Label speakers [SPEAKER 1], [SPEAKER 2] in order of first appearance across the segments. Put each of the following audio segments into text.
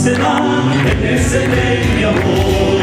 [SPEAKER 1] Se va, en ese tren de amor.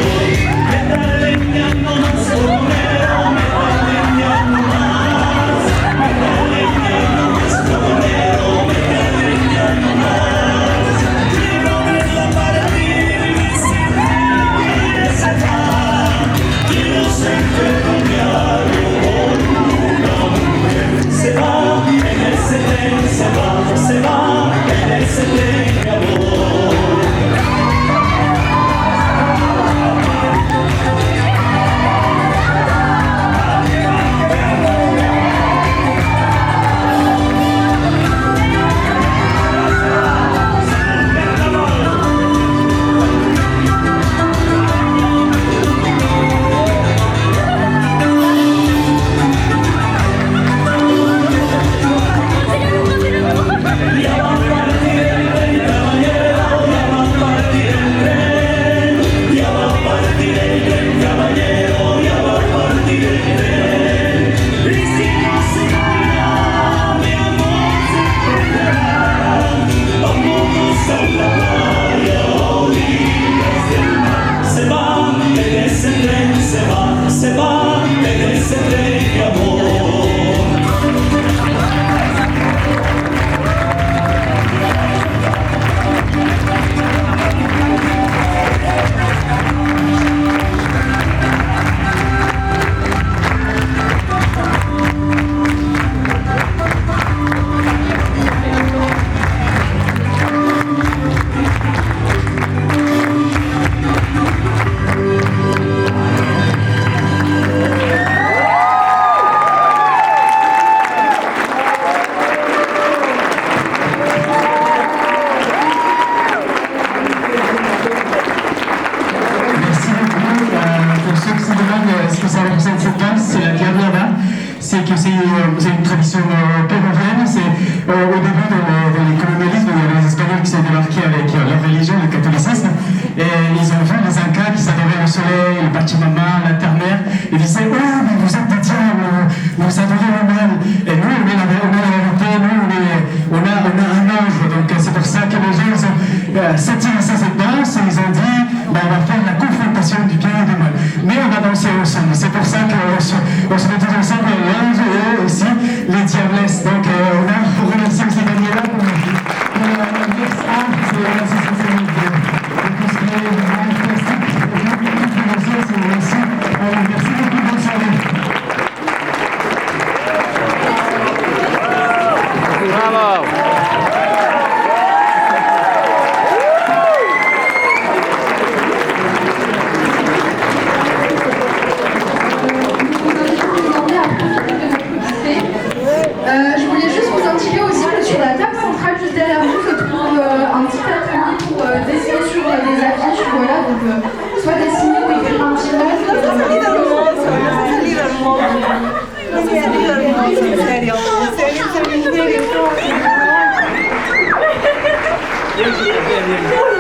[SPEAKER 1] tradition péruvienne. C'est au début dans les colonialismes, il y a les Espagnols qui s'est débarqués avec leur religion, le catholicisme, et ils ont vu les Incas qui s'adoraient le soleil, le Pachamama, la terre-mère, et ils disaient: oh, mais vous êtes des diables, vous adorez le mal. Et nous, on est la vérité, nous, on a un ange. Donc c'est pour ça que les gens s'intéressent à cette danse et ils ont dit: ben, on va faire la confrontation du bien et du mal. Mais on va danser ensemble. C'est pour ça qu'on se met tous ensemble, l'ange et aussi les diablesses. Donc on a pour remercier aussi Daniela pour dire ça. C'est l'association de tout ce qui est art plastique. Merci. Merci beaucoup, bonne soirée.
[SPEAKER 2] Bravo!
[SPEAKER 3] Je voulais juste vous indiquer aussi que sur la table centrale juste derrière vous se trouve un petit atelier pour dessiner sur des affiches, voilà, donc soit dessiner ou écrire un petit mot.
[SPEAKER 4] En serio.